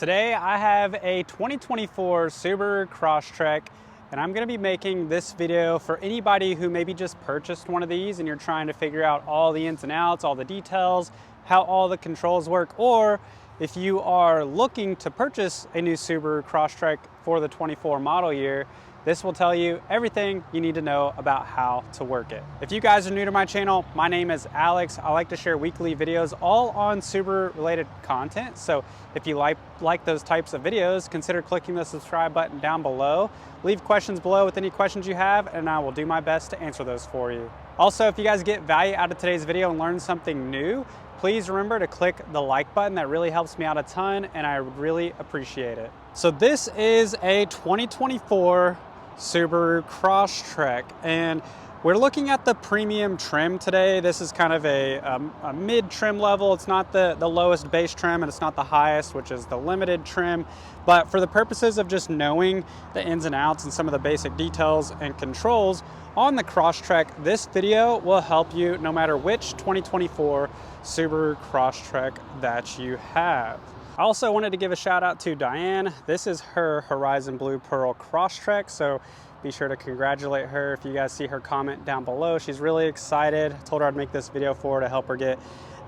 Today I have a 2024 Subaru Crosstrek, and I'm going to be making this video for anybody who maybe just purchased one of these and you're trying to figure out all the ins and outs, all the details, how all the controls work, or if you are looking to purchase a new Subaru Crosstrek for the 24 model year. This will tell you everything you need to know about how to work it. If you guys are new to my channel, my name is Alex. I like to share weekly videos all on Subaru related content. So if you like those types of videos, consider clicking the subscribe button down below. Leave questions below with any questions you have, and I will do my best to answer those for you. Also, if you guys get value out of today's video and learn something new, please remember to click the like button. That really helps me out a ton, and I would really appreciate it. So this is a 2024 Subaru Crosstrek, and we're looking at the premium trim today. This is kind of a mid trim level. It's not the lowest base trim, and it's not the highest, which is the limited trim. But for the purposes of just knowing the ins and outs and some of the basic details and controls on the Crosstrek, this video will help you no matter which 2024 Subaru Crosstrek that you have. I also wanted to give a shout out to Diane. This is her Horizon Blue Pearl Crosstrek, so be sure to congratulate her if you guys see her comment down below. She's really excited. I told her I'd make this video for her to help her get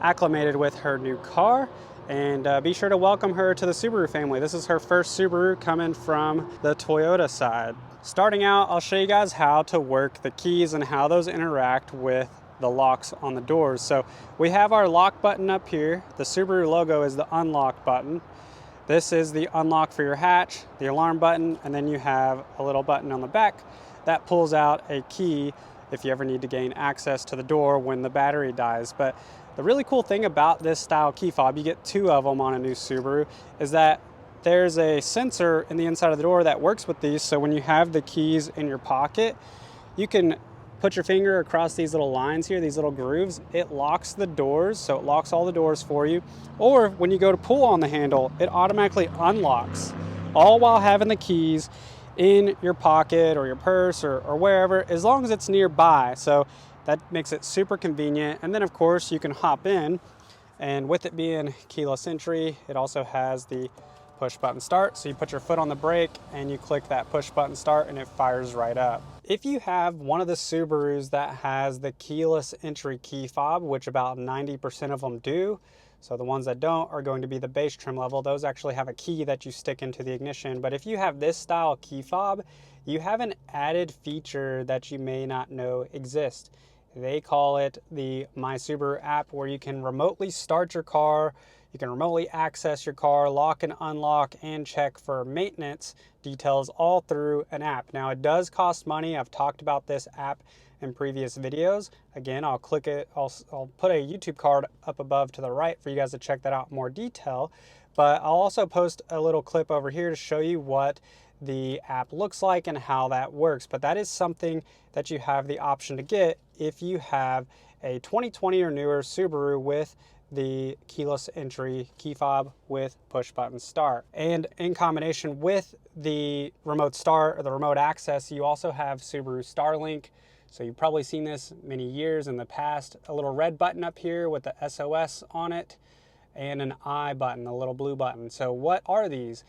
acclimated with her new car, and be sure to welcome her to the Subaru family. This is her first Subaru coming from the Toyota side. Starting out, I'll show you guys how to work the keys and how those interact with the locks on the doors. So we have our lock button up here. The Subaru logo is the unlock button. This is the unlock for your hatch, the alarm button, and then you have a little button on the back that pulls out a key if you ever need to gain access to the door when the battery dies. But the really cool thing about this style key fob, you get two of them on a new Subaru, is that there's a sensor in the inside of the door that works with these. So when you have the keys in your pocket, you can put your finger across these little lines here, these little grooves. It locks the doors, so it locks all the doors for you. Or when you go to pull on the handle, it automatically unlocks, all while having the keys in your pocket or your purse or wherever, as long as it's nearby. So that makes it super convenient. And then of course you can hop in, and with it being keyless entry, it also has the push button start. So you put your foot on the brake and you click that push button start and it fires right up. If you have one of the Subarus that has the keyless entry key fob, which about 90% of them do, so the ones that don't are going to be the base trim level. Those actually have a key that you stick into the ignition. But if you have this style key fob, you have an added feature that you may not know exists. They call it the MySubaru App, where you can remotely start your car, you can remotely access your car, lock and unlock, and check for maintenance details all through an app. Now it does cost money. I've talked about this app in previous videos. Again, I'll put a YouTube card up above to the right for you guys to check that out in more detail. But I'll also post a little clip over here to show you what the app looks like and how that works. But that is something that you have the option to get if you have a 2020 or newer Subaru with the keyless entry key fob with push button start. And in combination with the remote start or the remote access, you also have Subaru Starlink. So you've probably seen this many years in the past, a little red button up here with the SOS on it and an I button, a little blue button. So what are these?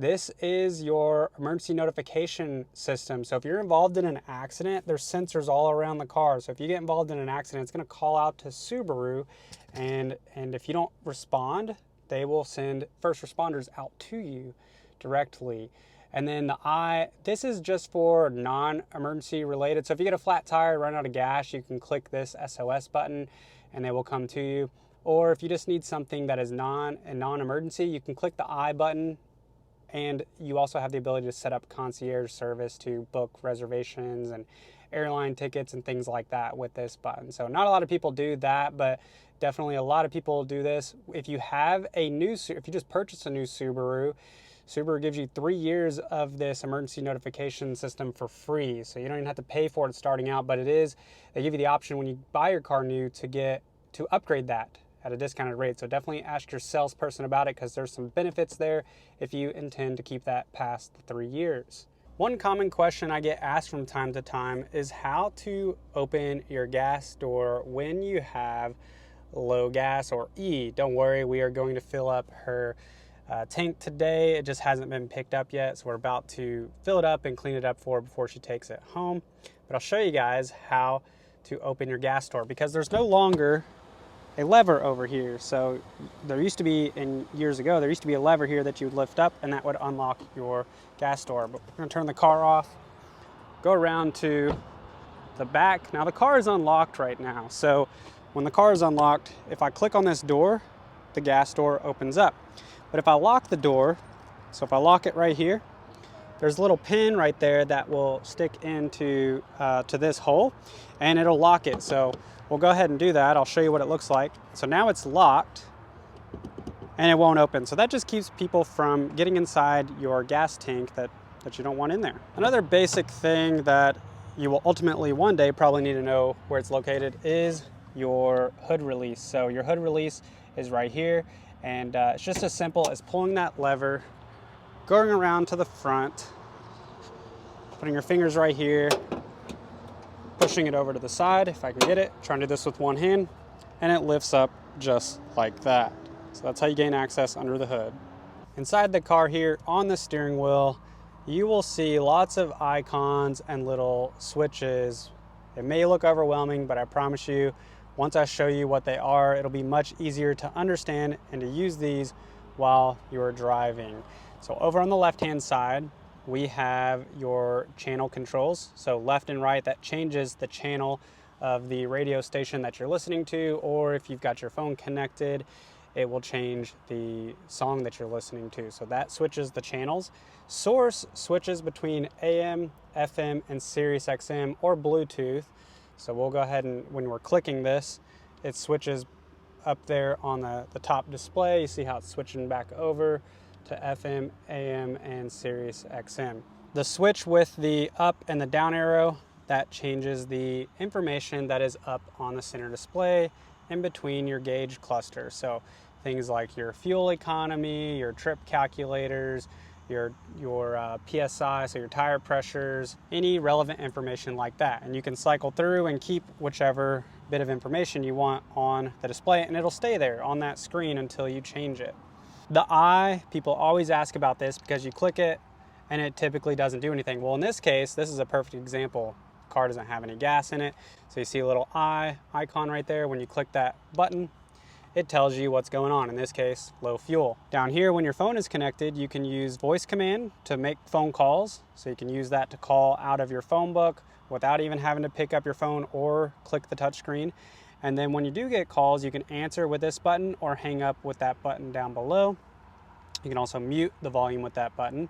This is your emergency notification system. So if you're involved in an accident, there's sensors all around the car. So if you get involved in an accident, it's gonna call out to Subaru, and if you don't respond, they will send first responders out to you directly. And then this is just for non-emergency related. So if you get a flat tire, run out of gas, you can click this SOS button and they will come to you. Or if you just need something that is non-emergency, you can click the I button. And you also have the ability to set up concierge service to book reservations and airline tickets and things like that with this button. So not a lot of people do that, but definitely a lot of people do this. If you just purchased a new Subaru, Subaru gives you 3 years of this emergency notification system for free. So you don't even have to pay for it starting out, but they give you the option when you buy your car new to upgrade that at a discounted rate. So definitely ask your salesperson about it, because there's some benefits there if you intend to keep that past the 3 years. One common question I get asked from time to time is how to open your gas door when you have low gas or E. Don't worry, we are going to fill up her tank today. It just hasn't been picked up yet, so we're about to fill it up and clean it up for her before she takes it home. But I'll show you guys how to open your gas door, because there's no longer a lever over here. So there used to be, years ago, there used to be a lever here that you would lift up and that would unlock your gas door. But we're gonna turn the car off, go around to the back. Now the car is unlocked right now. So when the car is unlocked, if I click on this door, the gas door opens up. But if I lock the door, so if I lock it right here, there's a little pin right there that will stick into to this hole and it'll lock it. So we'll go ahead and do that. I'll show you what it looks like. So now it's locked and it won't open. So that just keeps people from getting inside your gas tank that you don't want in there. Another basic thing that you will ultimately one day probably need to know where it's located is your hood release. So your hood release is right here, and it's just as simple as pulling that lever, going around to the front, putting your fingers right here, pushing it over to the side, if I can get it, trying to do this with one hand, and it lifts up just like that. So that's how you gain access under the hood. Inside the car here on the steering wheel, you will see lots of icons and little switches. It may look overwhelming, but I promise you, once I show you what they are, it'll be much easier to understand and to use these while you're driving. So over on the left-hand side, we have your channel controls. So left and right, that changes the channel of the radio station that you're listening to, or if you've got your phone connected, it will change the song that you're listening to. So that switches the channels. Source switches between AM, FM, and Sirius XM or Bluetooth. So we'll go ahead and when we're clicking this, it switches up there on the top display. You see how it's switching back over to FM, AM, and Sirius XM. The switch with the up and the down arrow, that changes the information that is up on the center display in between your gauge cluster. So things like your fuel economy, your trip calculators, your PSI, so your tire pressures, any relevant information like that. And you can cycle through and keep whichever bit of information you want on the display, and it'll stay there on that screen until you change it. The eye, people always ask about this because you click it and it typically doesn't do anything. Well, in this case, this is a perfect example. The car doesn't have any gas in it. So you see a little eye icon right there. When you click that button, it tells you what's going on. In this case, low fuel. Down here, when your phone is connected, you can use voice command to make phone calls. So you can use that to call out of your phone book without even having to pick up your phone or click the touchscreen. And then when you do get calls, you can answer with this button or hang up with that button down below. You can also mute the volume with that button.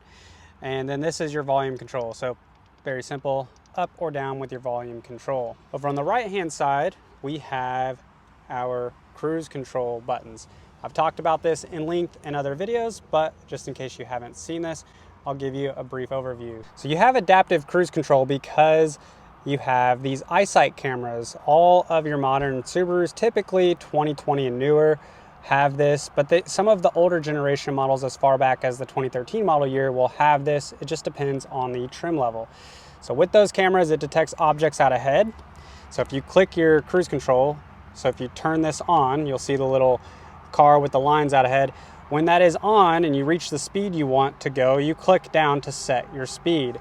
And then this is your volume control. So very simple, up or down with your volume control. Over on the right-hand side, we have our cruise control buttons. I've talked about this in length in other videos, but just in case you haven't seen this, I'll give you a brief overview. So you have adaptive cruise control because you have these eyesight cameras. All of your modern Subarus, typically 2020 and newer, have this, but some of the older generation models as far back as the 2013 model year will have this. It just depends on the trim level. So with those cameras, it detects objects out ahead. So if you click your cruise control, so if you turn this on, you'll see the little car with the lines out ahead. When that is on and you reach the speed you want to go, you click down to set your speed.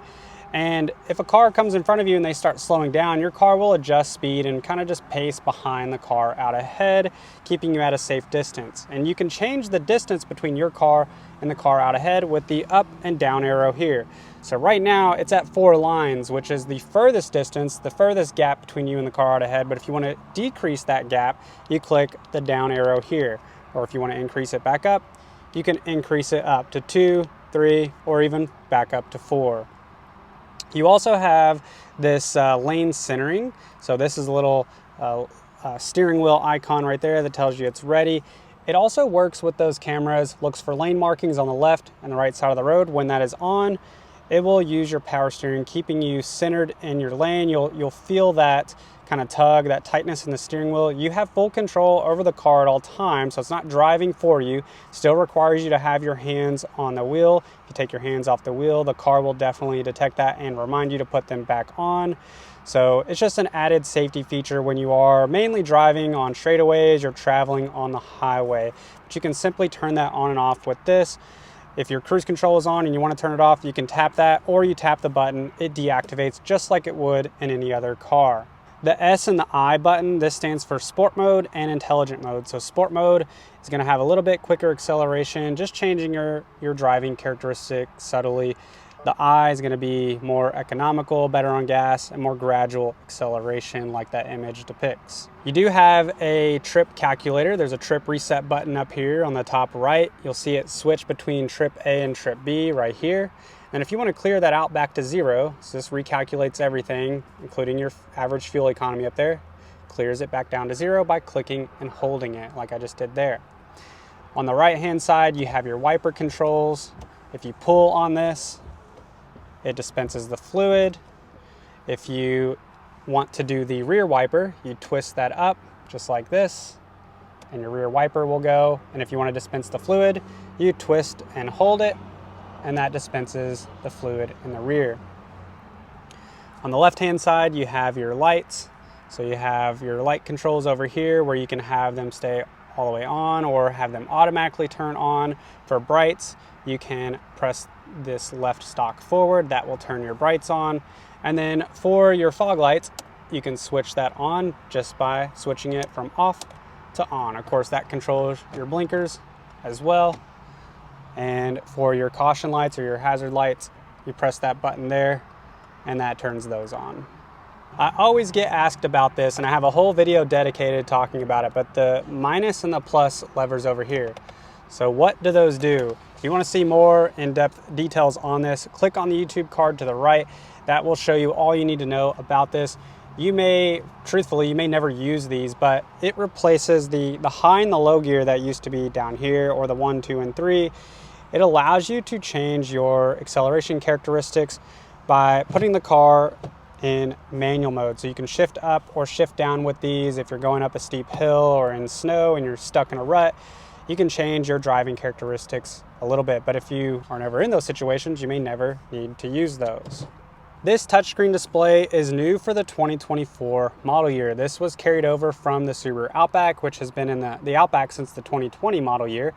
And if a car comes in front of you and they start slowing down, your car will adjust speed and kind of just pace behind the car out ahead, keeping you at a safe distance. And you can change the distance between your car and the car out ahead with the up and down arrow here. So right now it's at 4 lines, which is the furthest distance, the furthest gap between you and the car out ahead. But if you want to decrease that gap, you click the down arrow here. Or if you want to increase it back up, you can increase it up to 2, 3, or even back up to 4. You also have this lane centering. So this is a little steering wheel icon right there that tells you it's ready. It also works with those cameras, looks for lane markings on the left and the right side of the road. When that is on, it will use your power steering, keeping you centered in your lane. You'll feel that kind of tug, that tightness in the steering wheel. You have full control over the car at all times, so it's not driving for you. Still requires you to have your hands on the wheel. If you take your hands off the wheel, the car will definitely detect that and remind you to put them back on. So it's just an added safety feature when you are mainly driving on straightaways or traveling on the highway. But you can simply turn that on and off with this. If your cruise control is on and you want to turn it off, you can tap that, or you tap the button, it deactivates just like it would in any other car. The S and the I button, this stands for sport mode and intelligent mode. So sport mode is going to have a little bit quicker acceleration, just changing your driving characteristics subtly. The I is going to be more economical, better on gas, and more gradual acceleration like that image depicts. You do have a trip calculator. There's a trip reset button up here on the top right. You'll see it switch between trip A and trip B right here. And if you want to clear that out back to 0, so this recalculates everything, including your average fuel economy up there, clears it back down to 0 by clicking and holding it like I just did there. On the right hand side, you have your wiper controls. If you pull on this, it dispenses the fluid. If you want to do the rear wiper, you twist that up just like this, and your rear wiper will go. And if you want to dispense the fluid, you twist and hold it, and that dispenses the fluid in the rear. On the left hand side, you have your lights. So you have your light controls over here where you can have them stay all the way on or have them automatically turn on. For brights, you can press this left stalk forward, that will turn your brights on. And then for your fog lights, you can switch that on just by switching it from off to on. Of course, that controls your blinkers as well. And for your caution lights or your hazard lights, you press that button there and that turns those on. I always get asked about this, and I have a whole video dedicated talking about it, but the minus and the plus levers over here. So what do those do? If you want to see more in-depth details on this, click on the YouTube card to the right. That will show you all you need to know about this. You may, truthfully, you may never use these, but it replaces the high and the low gear that used to be down here, or the 1, 2, and 3. It allows you to change your acceleration characteristics by putting the car in manual mode. So you can shift up or shift down with these. If you're going up a steep hill or in snow and you're stuck in a rut, you can change your driving characteristics a little bit. But if you are never in those situations, you may never need to use those. This touchscreen display is new for the 2024 model year. This was carried over from the Subaru Outback, which has been in the Outback since the 2020 model year.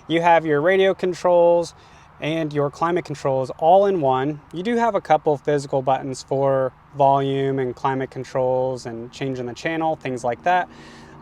You have your radio controls and your climate controls all in one. You do have a couple physical buttons for volume and climate controls and changing the channel, things like that.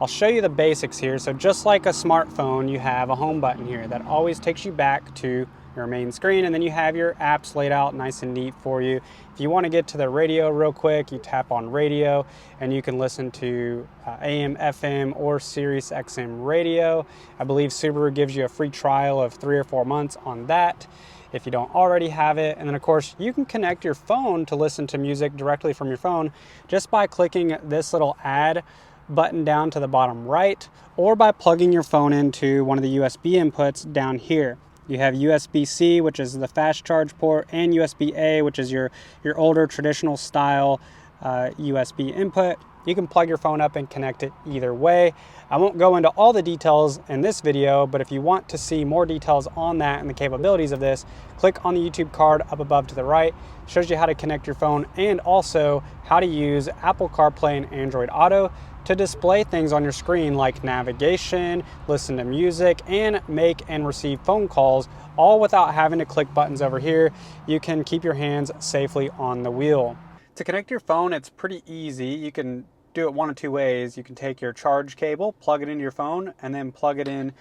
I'll show you the basics here. So just like a smartphone, you have a home button here that always takes you back to your main screen, and then you have your apps laid out nice and neat for you. If you want to get to the radio real quick, you tap on radio and you can listen to AM, FM, or Sirius XM radio. I believe Subaru gives you a free trial of 3 or 4 months on that if you don't already have it. And then of course you can connect your phone to listen to music directly from your phone just by clicking this little add button down to the bottom right, or by plugging your phone into one of the USB inputs down here. You have USB-C, which is the fast charge port, and USB-A, which is your older traditional style USB input. You can plug your phone up and connect it either way. I won't go into all the details in this video, but if you want to see more details on that and the capabilities of this, click on the YouTube card up above to the right. It shows you how to connect your phone and also how to use Apple CarPlay and Android Auto to display things on your screen like navigation, listen to music, and make and receive phone calls, all without having to click buttons over here. You can keep your hands safely on the wheel. To connect your phone, it's pretty easy. You can do it one of two ways. You can take your charge cable, plug it into your phone, and then plug it in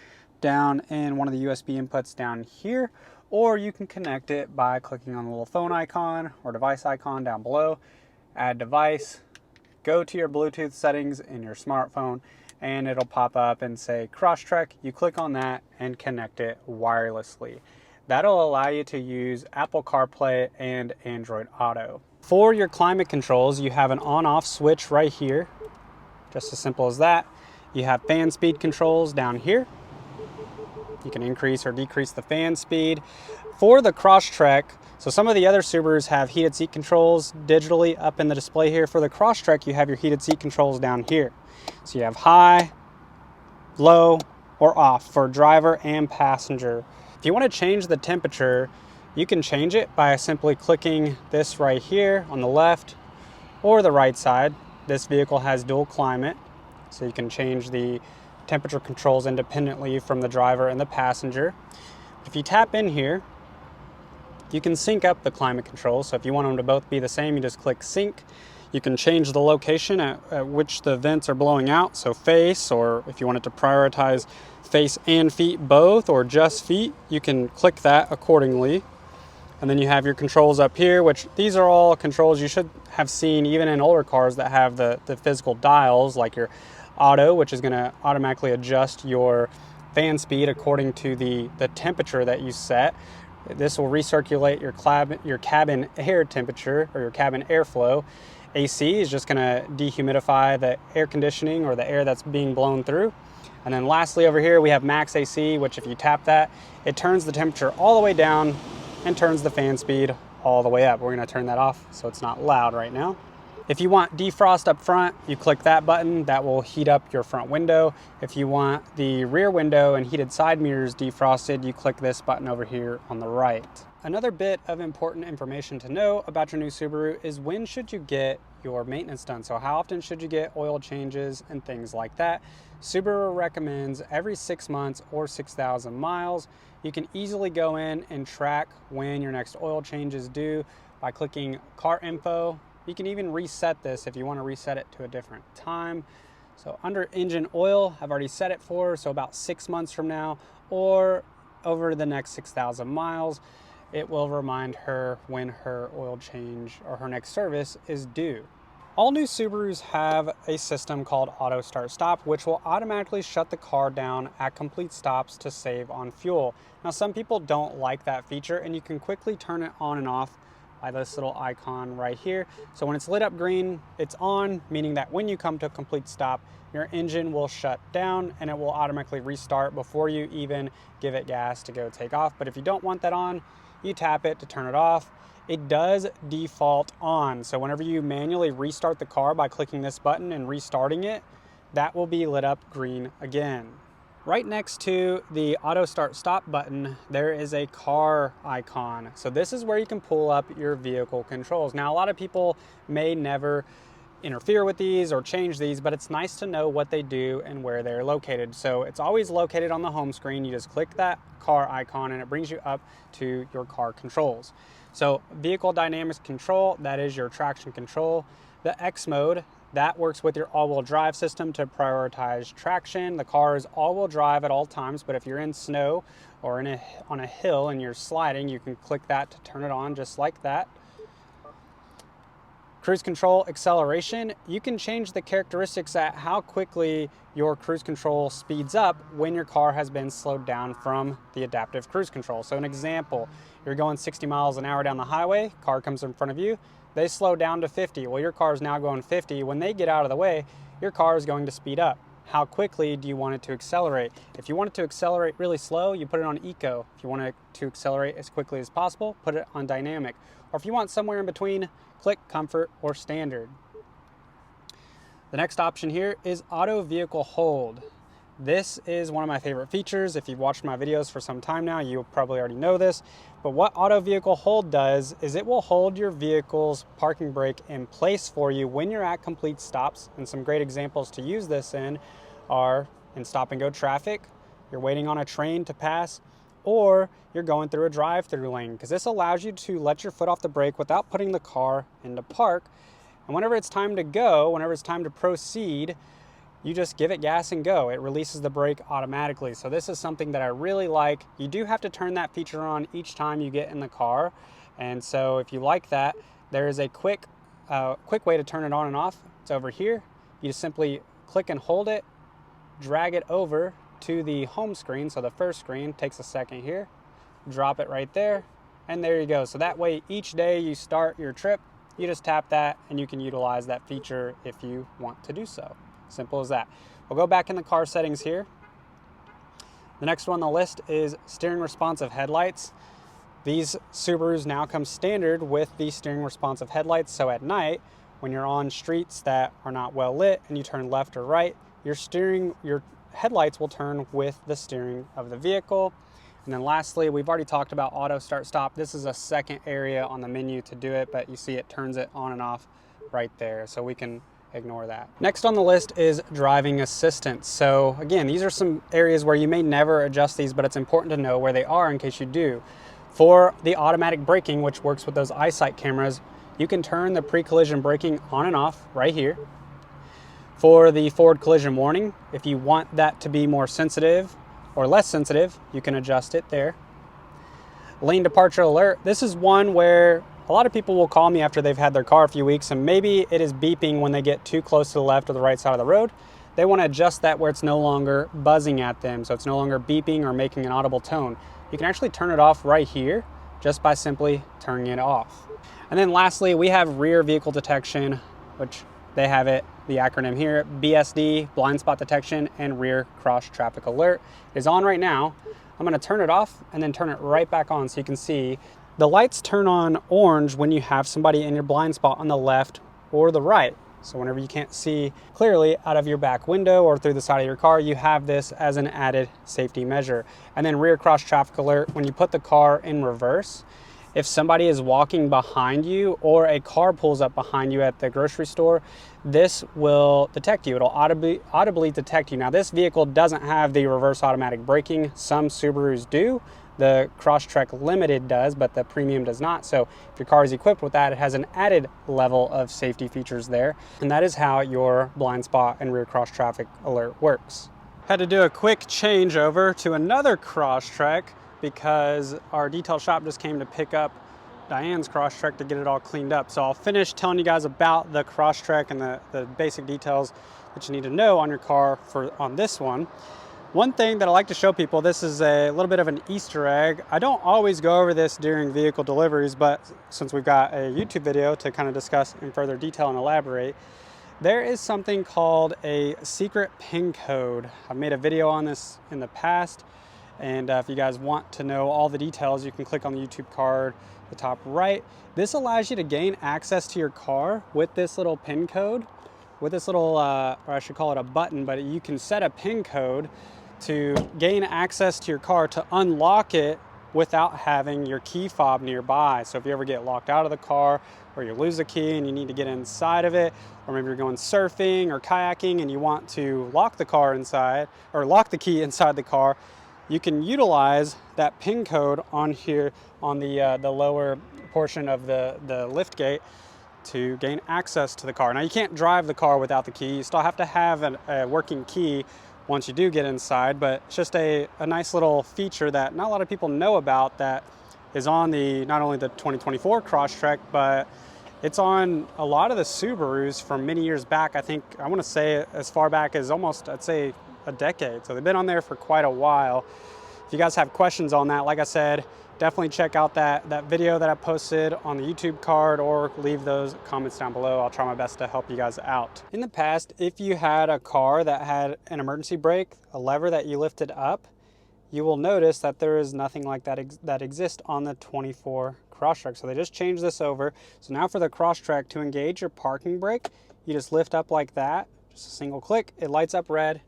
down in one of the USB inputs down here, or you can connect it by clicking on the little phone icon or device icon down below, add device, go to your Bluetooth settings in your smartphone, and it'll pop up and say Crosstrek. You click on that and connect it wirelessly. That'll allow you to use Apple CarPlay and Android Auto. For your climate controls, you have an on-off switch right here, just as simple as that. You have fan speed controls down here. You can increase or decrease the fan speed. For the Crosstrek, So some of the other Subarus have heated seat controls digitally up in the display here. For the Crosstrek, you have your heated seat controls down here. So you have high, low, or off for driver and passenger. If you want to change the temperature, you can change it by simply clicking this right here on the left or the right side. This vehicle has dual climate, so you can change the temperature controls independently from the driver and the passenger. If you tap in here, you can sync up the climate controls. So if you want them to both be the same, you just click sync. You can change the location at which the vents are blowing out, so face, or if you want it to prioritize face and feet both, or just feet, you can click that accordingly. And then you have your controls up here, which these are all controls you should have seen even in older cars that have the physical dials, like your auto, which is going to automatically adjust your fan speed according to the temperature that you set. This will recirculate your cabin air temperature or your cabin airflow. AC is just going to dehumidify the air conditioning or the air that's being blown through. And then lastly over here we have max AC, which if you tap that, it turns the temperature all the way down and turns the fan speed all the way up. We're going to turn that off so it's not loud right now. If you want defrost up front, you click that button. That will heat up your front window. If you want the rear window and heated side mirrors defrosted, you click this button over here on the right. Another bit of important information to know about your new Subaru is when should you get your maintenance done. So how often should you get oil changes and things like that. Subaru recommends every 6 months or 6,000 miles. You can easily go in and track when your next oil change is due by clicking car info. You can even reset this if you want to reset it to a different time. So under engine oil, I've already set it for, so about 6 months from now or over the next 6,000 miles, it will remind her when her oil change or her next service is due. All new Subarus have a system called Auto Start Stop, which will automatically shut the car down at complete stops to save on fuel. Now, some people don't like that feature, and you can quickly turn it on and off by this little icon right here. So when it's lit up green, it's on, meaning that when you come to a complete stop, your engine will shut down and it will automatically restart before you even give it gas to go take off. But if you don't want that on, you tap it to turn it off. It does default on. So whenever you manually restart the car by clicking this button and restarting it, that will be lit up green again. Right next to the Auto Start Stop button, there is a car icon. So this is where you can pull up your vehicle controls. Now, a lot of people may never interfere with these or change these, but it's nice to know what they do and where they're located. So it's always located on the home screen. You just click that car icon and it brings you up to your car controls. So vehicle dynamics control, that is your traction control. The X mode, that works with your all-wheel drive system to prioritize traction. The car is all-wheel drive at all times, but if you're in snow or on a hill and you're sliding, you can click that to turn it on just like that. Cruise control acceleration, you can change the characteristics at how quickly your cruise control speeds up when your car has been slowed down from the adaptive cruise control. So an example, you're going 60 miles an hour down the highway, car comes in front of you, they slow down to 50. Well, your car is now going 50. When they get out of the way, your car is going to speed up. How quickly do you want it to accelerate? If you want it to accelerate really slow, you put it on eco. If you want it to accelerate as quickly as possible, put it on dynamic. Or if you want somewhere in between, click comfort or standard. The next option here is auto vehicle hold. This is one of my favorite features. If you've watched my videos for some time now, you probably already know this. But what auto vehicle hold does is it will hold your vehicle's parking brake in place for you when you're at complete stops. And some great examples to use this in are in stop and go traffic, you're waiting on a train to pass, or you're going through a drive-through lane, because this allows you to let your foot off the brake without putting the car into park. And whenever it's time to go, whenever it's time to proceed, you just give it gas and go. It releases the brake automatically. So this is something that I really like. You do have to turn that feature on each time you get in the car. And so if you like that, there is a quick way to turn it on and off. It's over here. You just simply click and hold it, drag it over to the home screen. So the first screen takes a second here, drop it right there, and there you go. So that way each day you start your trip, you just tap that and you can utilize that feature if you want to do so. Simple as that. We'll go back in the car settings here. The next one on the list is steering responsive headlights. These Subarus now come standard with the steering responsive headlights, so at night, when you're on streets that are not well lit and you turn left or right, your headlights will turn with the steering of the vehicle. And then lastly, we've already talked about auto start stop. This is a second area on the menu to do it, but you see it turns it on and off right there, so we can ignore that. Next on the list is driving assistance. So again, these are some areas where you may never adjust these, but it's important to know where they are in case you do. For the automatic braking, which works with those eyesight cameras, you can turn the pre-collision braking on and off right here. For the forward collision warning, if you want that to be more sensitive or less sensitive, you can adjust it there. Lane departure alert. This is one where a lot of people will call me after they've had their car a few weeks and maybe it is beeping when they get too close to the left or the right side of the road. They want to adjust that where it's no longer buzzing at them, so it's no longer beeping or making an audible tone. You can actually turn it off right here just by simply turning it off. And then lastly, we have rear vehicle detection, which they have it, the acronym here, BSD, blind spot detection, and rear cross traffic alert is on right now. I'm going to turn it off and then turn it right back on so you can see the lights turn on orange when you have somebody in your blind spot on the left or the right. So whenever you can't see clearly out of your back window or through the side of your car, you have this as an added safety measure. And then rear cross traffic alert, when you put the car in reverse, if somebody is walking behind you or a car pulls up behind you at the grocery store, this will detect you. It'll audibly detect you. Now this vehicle doesn't have the reverse automatic braking. Some Subarus do. The Crosstrek Limited does, but the Premium does not. So if your car is equipped with that, it has an added level of safety features there. And that is how your blind spot and rear cross traffic alert works. Had to do a quick changeover to another Crosstrek because our detail shop just came to pick up Diane's Crosstrek to get it all cleaned up. So I'll finish telling you guys about the Crosstrek and the basic details that you need to know on your car on this one. One thing that I like to show people, this is a little bit of an Easter egg. I don't always go over this during vehicle deliveries, but since we've got a YouTube video to kind of discuss in further detail and elaborate, there is something called a secret PIN code. I've made a video on this in the past, and if you guys want to know all the details, you can click on the YouTube card at the top right. This allows you to gain access to your car with this little PIN code, with this little, or I should call it a button, but you can set a PIN code to gain access to your car to unlock it without having your key fob nearby. So if you ever get locked out of the car or you lose the key and you need to get inside of it, or maybe you're going surfing or kayaking and you want to lock the car inside or lock the key inside the car, you can utilize that PIN code on here on the lower portion of the lift gate to gain access to the car. Now you can't drive the car without the key. You still have to have a working key once you do get inside, but it's just a nice little feature that not a lot of people know about that is on not only the 2024 Crosstrek, but it's on a lot of the Subarus from many years back. I want to say as far back as almost, I'd say, a decade. So they've been on there for quite a while. If you guys have questions on that, like I said, definitely check out that video that I posted on the YouTube card or leave those comments down below. I'll try my best to help you guys out. In the past, if you had a car that had an emergency brake, a lever that you lifted up, you will notice that there is nothing like that exists on the 24 Crosstrek. So they just changed this over. So now for the Crosstrek, to engage your parking brake, you just lift up like that, just a single click, it lights up red,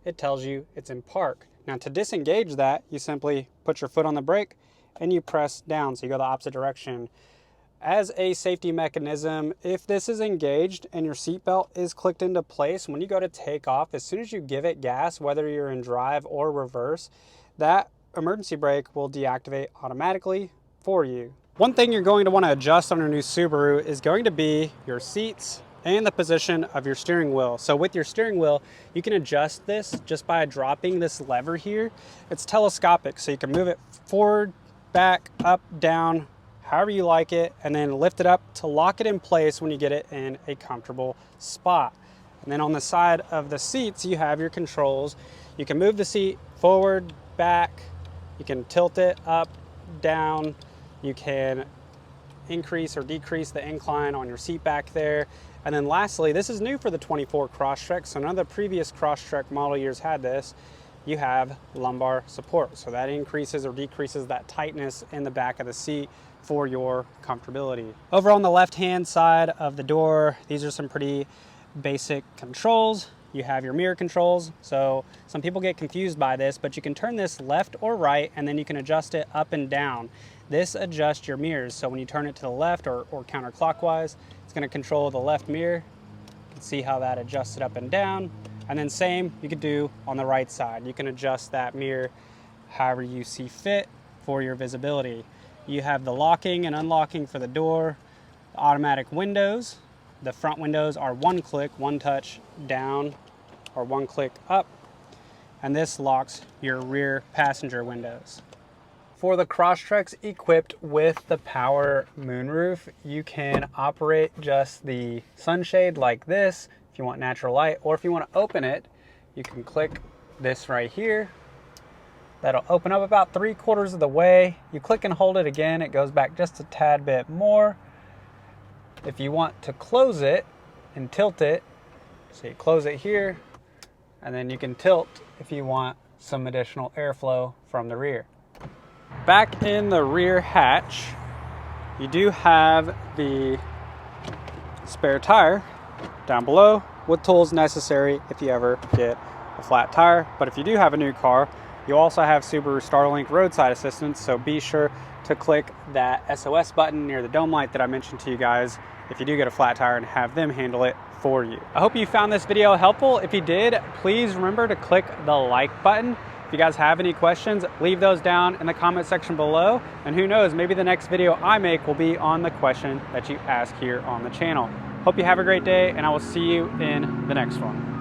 it tells you it's in park. Now to disengage that, you simply put your foot on the brake and you press down, so you go the opposite direction. As a safety mechanism, if this is engaged and your seatbelt is clicked into place, when you go to take off, as soon as you give it gas, whether you're in drive or reverse, that emergency brake will deactivate automatically for you. One thing you're going to want to adjust on your new Subaru is going to be your seats and the position of your steering wheel. So with your steering wheel, you can adjust this just by dropping this lever here. It's telescopic, so you can move it forward, back, up, down, however you like it, and then lift it up to lock it in place when you get it in a comfortable spot. And then on the side of the seats, you have your controls. You can move the seat forward, back, you can tilt it up, down, you can increase or decrease the incline on your seat back there. And then lastly, this is new for the 24 Crosstrek, so none of the previous Crosstrek model years had this. you have lumbar support. So that increases or decreases that tightness in the back of the seat for your comfortability. Over on the left-hand side of the door, these are some pretty basic controls. You have your mirror controls. So some people get confused by this, but you can turn this left or right, and then you can adjust it up and down. This adjusts your mirrors. So when you turn it to the left or counterclockwise, it's gonna control the left mirror. You can see how that adjusts it up and down. And then same you could do on the right side. You can adjust that mirror however you see fit for your visibility. You have the locking and unlocking for the door, the automatic windows. The front windows are one click, one touch down, or one click up. And this locks your rear passenger windows. For the Crosstreks equipped with the power moonroof, you can operate just the sunshade like this if you want natural light, or if you want to open it, you can click this right here. That'll open up about 3/4 of the way. You click and hold it again, it goes back just a tad bit more. If you want to close it and tilt it, so you close it here, and then you can tilt if you want some additional airflow from the rear. Back in the rear hatch, you do have the spare tire down below with tools necessary if you ever get a flat tire. But if you do have a new car, you also have Subaru Starlink roadside assistance, so be sure to click that SOS button near the dome light that I mentioned to you guys if you do get a flat tire, and have them handle it for you. I hope you found this video helpful. If you did, please remember to click the like button. If you guys have any questions, leave those down in the comment section below, and who knows, maybe the next video I make will be on the question that you ask here on the channel. Hope you have a great day, and I will see you in the next one.